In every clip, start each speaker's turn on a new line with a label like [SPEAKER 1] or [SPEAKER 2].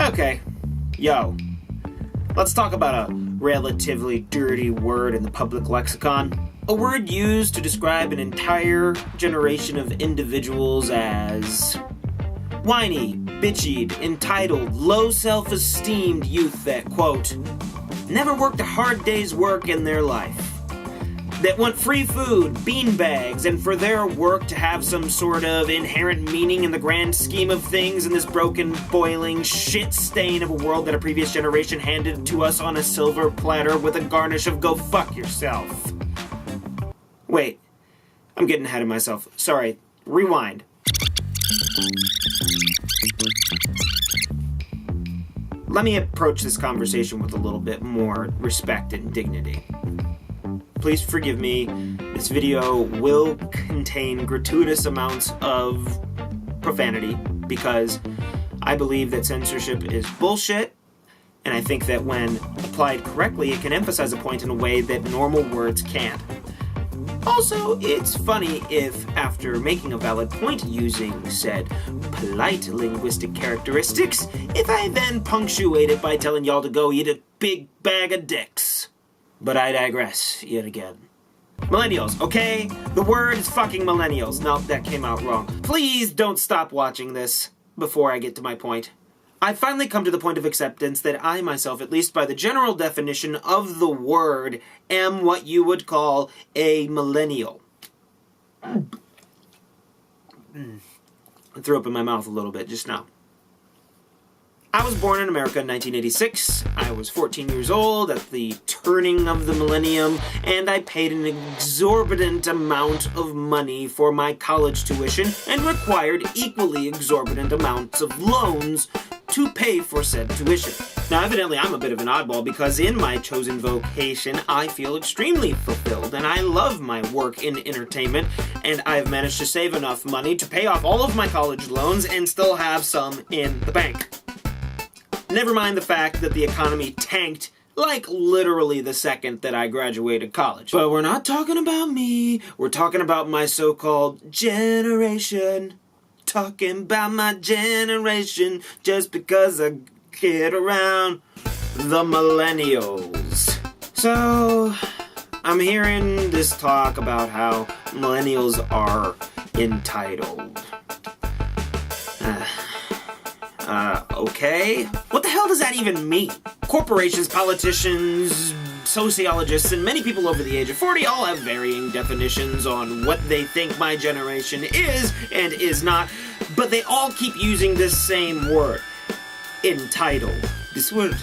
[SPEAKER 1] Okay, yo, let's talk about a relatively dirty word in the public lexicon. A word used to describe an entire generation of individuals as whiny, bitchy, entitled, low self-esteemed youth that, quote, never worked a hard day's work in their life. That want free food, beanbags, and for their work to have some sort of inherent meaning in the grand scheme of things in this broken, boiling shit stain of a world that a previous generation handed to us on a silver platter with a garnish of go fuck yourself. Wait, I'm getting ahead of myself. Sorry, rewind. Let me approach this conversation with a little bit more respect and dignity. Please forgive me, this video will contain gratuitous amounts of profanity because I believe that censorship is bullshit, and I think that when applied correctly, it can emphasize a point in a way that normal words can't. Also, it's funny if, after making a valid point using said polite linguistic characteristics, if I then punctuate it by telling y'all to go eat a big bag of dicks. But I digress, yet again. Millennials, okay? The word is fucking millennials. No, that came out wrong. Please don't stop watching this before I get to my point. I've finally come to the point of acceptance that I myself, at least by the general definition of the word, am what you would call a millennial. I threw up in my mouth a little bit just now. I was born in America in 1986. I was 14 years old at the turning of the millennium, and I paid an exorbitant amount of money for my college tuition and required equally exorbitant amounts of loans to pay for said tuition. Now, evidently, I'm a bit of an oddball because in my chosen vocation, I feel extremely fulfilled, and I love my work in entertainment, and I've managed to save enough money to pay off all of my college loans and still have some in the bank. Never mind the fact that the economy tanked like literally the second that I graduated college. But we're not talking about me. We're talking about my so-called generation. Talking about my generation just because I get around the millennials. So, I'm hearing this talk about how millennials are entitled. Okay? What the hell does that even mean? Corporations, politicians, sociologists, and many people over the age of 40 all have varying definitions on what they think my generation is and is not, but they all keep using this same word. Entitled. This word,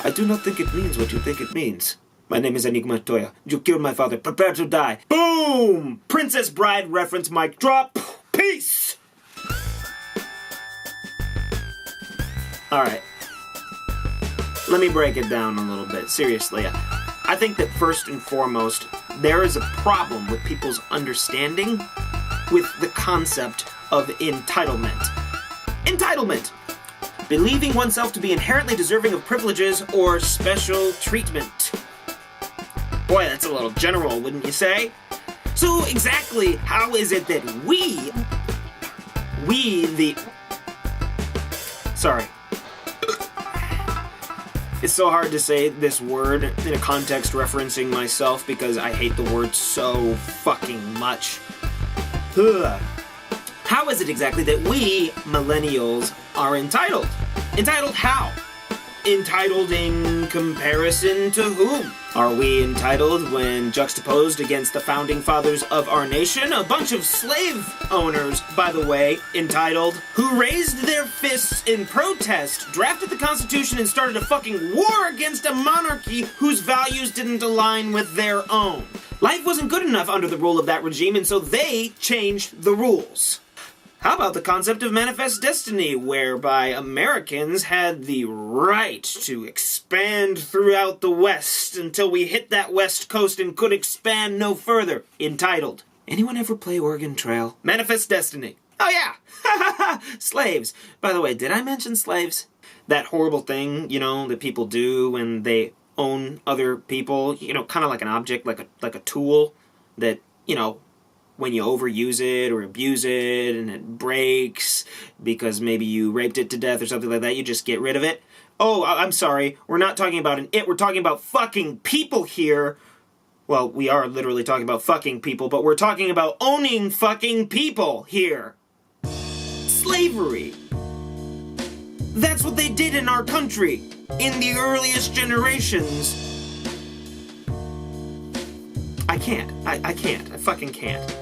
[SPEAKER 1] I do not think it means what you think it means. My name is Enigma Toya. You killed my father. Prepare to die. Boom! Princess Bride reference, mic drop. Peace! Alright, let me break it down a little bit. Seriously, I think that first and foremost, there is a problem with people's understanding with the concept of entitlement. Entitlement! Believing oneself to be inherently deserving of privileges or special treatment. Boy, that's a little general, wouldn't you say? So exactly how is it that Sorry. It's so hard to say this word in a context referencing myself because I hate the word so fucking much. Ugh. How is it exactly that we, millennials, are entitled? Entitled how? Entitled in comparison to whom? Are we entitled when juxtaposed against the founding fathers of our nation? A bunch of slave owners, by the way, entitled, who raised their fists in protest, drafted the Constitution, and started a fucking war against a monarchy whose values didn't align with their own. Life wasn't good enough under the rule of that regime, and so they changed the rules. How about the concept of manifest destiny, whereby Americans had the right to expand throughout the West until we hit that West Coast and could expand no further? Entitled. Anyone ever play Oregon Trail? Manifest destiny. Oh yeah! Slaves. By the way, did I mention slaves? That horrible thing, that people do when they own other people, kind of like an object, like a tool that, when you overuse it or abuse it and it breaks, because maybe you raped it to death or something like that, you just get rid of it. Oh, I'm sorry, we're not talking about an it, we're talking about fucking people here. Well, we are literally talking about fucking people, but we're talking about owning fucking people here. Slavery. That's what they did in our country in the earliest generations. I can't. I can't. I fucking can't.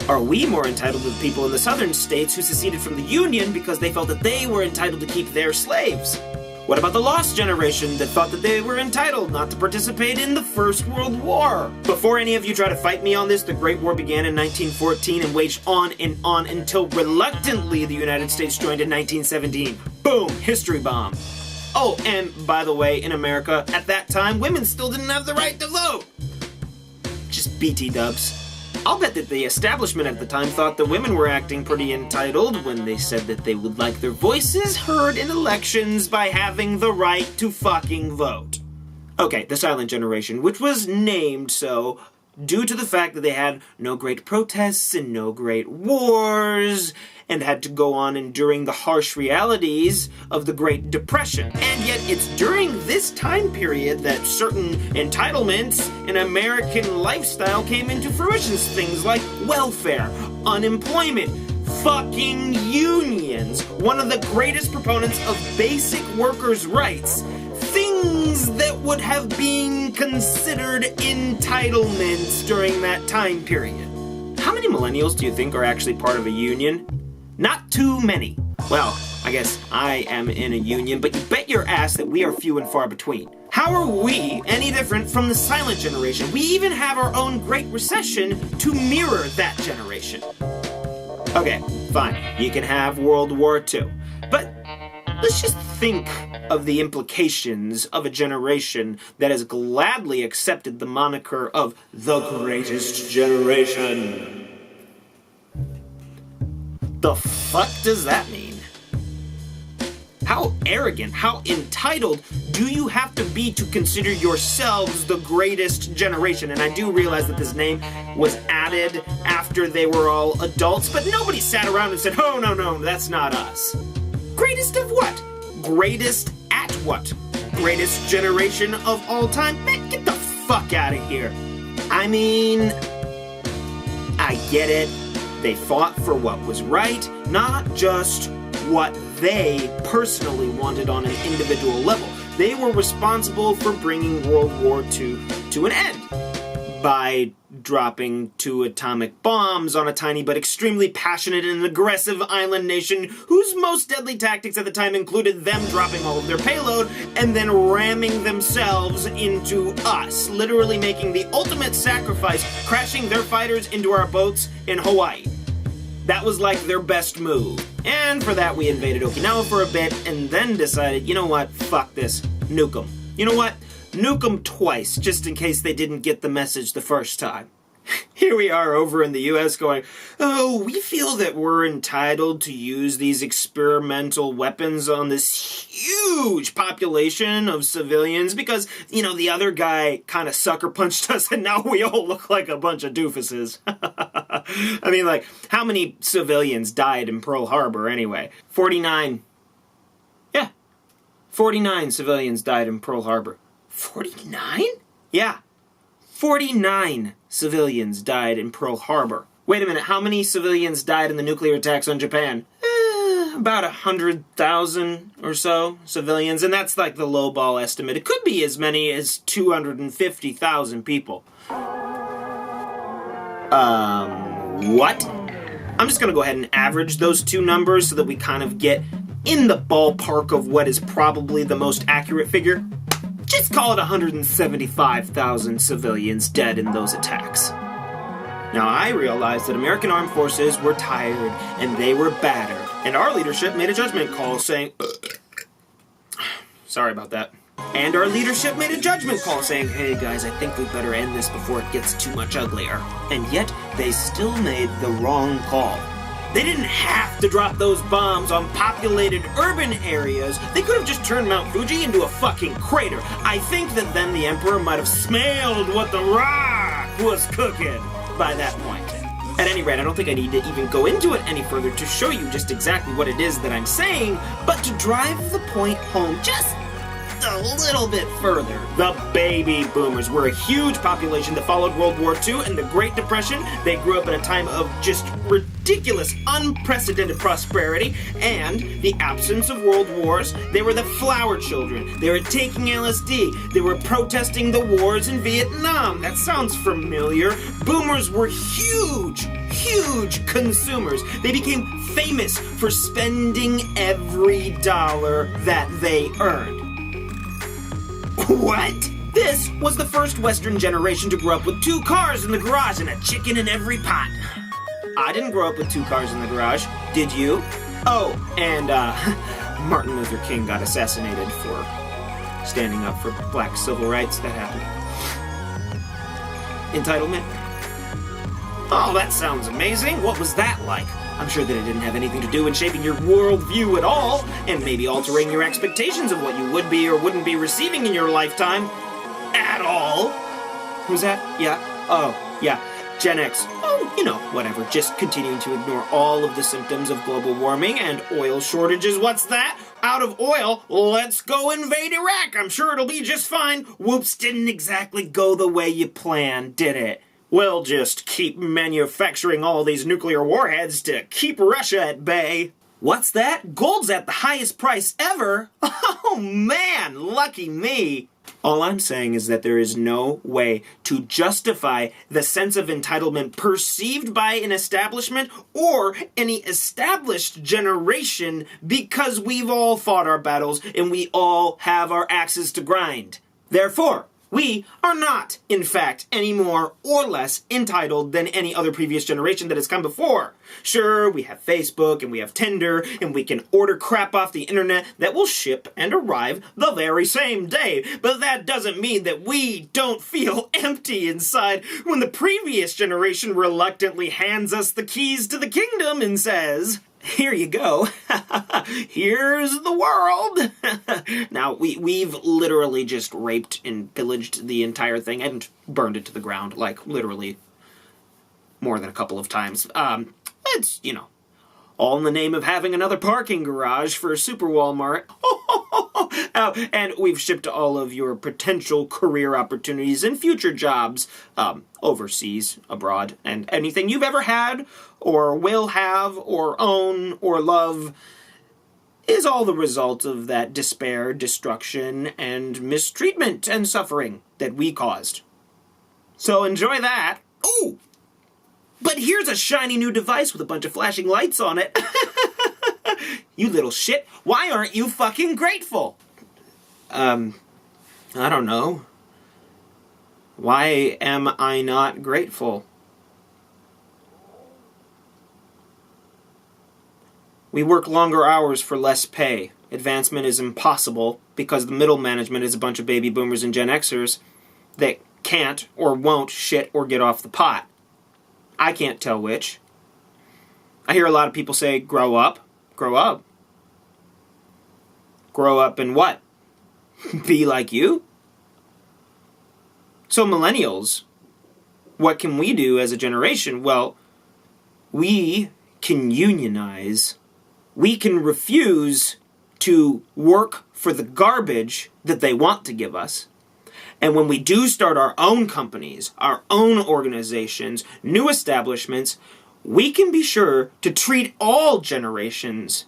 [SPEAKER 1] Are we more entitled to the people in the southern states who seceded from the Union because they felt that they were entitled to keep their slaves? What about the lost generation that thought that they were entitled not to participate in the First World War? Before any of you try to fight me on this, the Great War began in 1914 and waged on until reluctantly the United States joined in 1917. Boom! History bomb. Oh, and by the way, in America, at that time, women still didn't have the right to vote. Just BT dubs. I'll bet that the establishment at the time thought that women were acting pretty entitled when they said that they would like their voices heard in elections by having the right to fucking vote. Okay, the Silent Generation, which was named so due to the fact that they had no great protests and no great wars, and had to go on enduring the harsh realities of the Great Depression. And yet it's during this time period that certain entitlements in American lifestyle came into fruition. Things like welfare, unemployment, fucking unions, one of the greatest proponents of basic workers' rights, things that would have been considered entitlements during that time period. How many millennials do you think are actually part of a union? Not too many. Well, I guess I am in a union, but you bet your ass that we are few and far between. How are we any different from the Silent Generation? We even have our own Great Recession to mirror that generation. Okay, fine. You can have World War II. But let's just think of the implications of a generation that has gladly accepted the moniker of the greatest generation. The fuck does that mean? How arrogant, how entitled do you have to be to consider yourselves the greatest generation? And I do realize that this name was added after they were all adults, but nobody sat around and said, oh, no, that's not us. Greatest of what? Greatest at what? Greatest generation of all time? Man, get the fuck out of here. I mean, I get it. They fought for what was right, not just what they personally wanted on an individual level. They were responsible for bringing World War II to an end by dropping 2 atomic bombs on a tiny but extremely passionate and aggressive island nation whose most deadly tactics at the time included them dropping all of their payload and then ramming themselves into us, literally making the ultimate sacrifice, crashing their fighters into our boats in Hawaii. That was like their best move. And for that we invaded Okinawa for a bit and then decided, you know what, fuck this, nuke them. You know what? Nuke them twice, just in case they didn't get the message the first time. Here we are over in the US going, oh, we feel that we're entitled to use these experimental weapons on this huge population of civilians because, you know, the other guy kind of sucker punched us and now we all look like a bunch of doofuses. I mean, like, how many civilians died in Pearl Harbor anyway? 49. Yeah. 49 civilians died in Pearl Harbor. 49? Yeah. 49 civilians died in Pearl Harbor. Wait a minute, how many civilians died in the nuclear attacks on Japan? About 100,000 or so civilians, and that's like the lowball estimate. It could be as many as 250,000 people. What? I'm just gonna go ahead and average those two numbers so that we kind of get in the ballpark of what is probably the most accurate figure. Just call it 175,000 civilians dead in those attacks. Now, I realized that American armed forces were tired and they were battered, and our leadership made a judgment call saying, sorry about that. And our leadership made a judgment call saying, hey guys, I think we better end this before it gets too much uglier. And yet, they still made the wrong call. They didn't have to drop those bombs on populated urban areas. They could have just turned Mount Fuji into a fucking crater. I think that then the Emperor might have smelled what the Rock was cooking by that point. At any rate, I don't think I need to even go into it any further to show you just exactly what it is that I'm saying, but to drive the point home just a little bit further. The baby boomers were a huge population that followed World War II and the Great Depression. They grew up at a time of just ridiculous, unprecedented prosperity and the absence of world wars. They were the flower children. They were taking LSD. They were protesting the wars in Vietnam. That sounds familiar. Boomers were huge consumers. They became famous for spending every dollar that they earned. What? This was the first Western generation to grow up with 2 cars in the garage and a chicken in every pot. I didn't grow up with 2 cars in the garage. Did you? Oh, and Martin Luther King got assassinated for standing up for black civil rights. That happened. Entitlement? Oh, that sounds amazing. What was that like? I'm sure that it didn't have anything to do with shaping your worldview at all, and maybe altering your expectations of what you would be or wouldn't be receiving in your lifetime. At all. Who's that? Yeah. Oh, yeah. Gen X. Oh, you know, whatever. Just continuing to ignore all of the symptoms of global warming and oil shortages. What's that? Out of oil, let's go invade Iraq. I'm sure it'll be just fine. Whoops, didn't exactly go the way you planned, did it? We'll just keep manufacturing all these nuclear warheads to keep Russia at bay. What's that? Gold's at the highest price ever? Oh man, lucky me. All I'm saying is that there is no way to justify the sense of entitlement perceived by an establishment or any established generation because we've all fought our battles and we all have our axes to grind. Therefore, we are not, in fact, any more or less entitled than any other previous generation that has come before. Sure, we have Facebook and we have Tinder and we can order crap off the internet that will ship and arrive the very same day. But that doesn't mean that we don't feel empty inside when the previous generation reluctantly hands us the keys to the kingdom and says, "Here you go. Here's the world." Now, we've literally just raped and pillaged the entire thing and burned it to the ground, like, literally more than a couple of times. It's, you know, all in the name of having another parking garage for a super Walmart. And we've shipped all of your potential career opportunities and future jobs overseas, abroad, and anything you've ever had or will have or own or love is all the result of that despair, destruction, and mistreatment and suffering that we caused. So enjoy that. Ooh! But here's a shiny new device with a bunch of flashing lights on it. You little shit. Why aren't you fucking grateful? I don't know. Why am I not grateful? We work longer hours for less pay. Advancement is impossible because the middle management is a bunch of baby boomers and Gen Xers that can't or won't shit or get off the pot. I can't tell which. I hear a lot of people say, grow up. Grow up. Grow up and what? Be like you? So millennials, what can we do as a generation? Well, we can unionize. We can refuse to work for the garbage that they want to give us. And when we do start our own companies, our own organizations, new establishments, we can be sure to treat all generations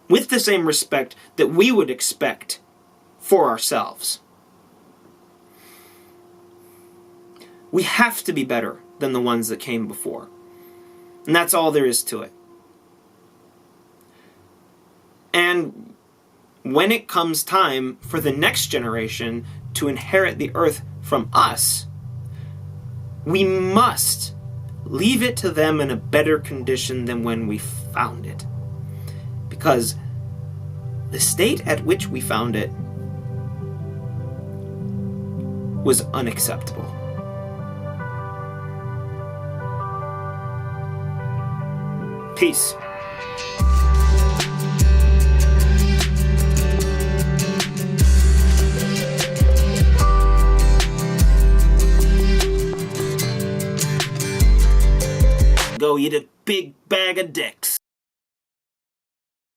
[SPEAKER 1] with the same respect that we would expect for ourselves. We have to be better than the ones that came before. And that's all there is to it. And when it comes time for the next generation to inherit the earth from us, we must leave it to them in a better condition than when we found it. Because the state at which we found it was unacceptable. Peace. eat a big bag of dicks.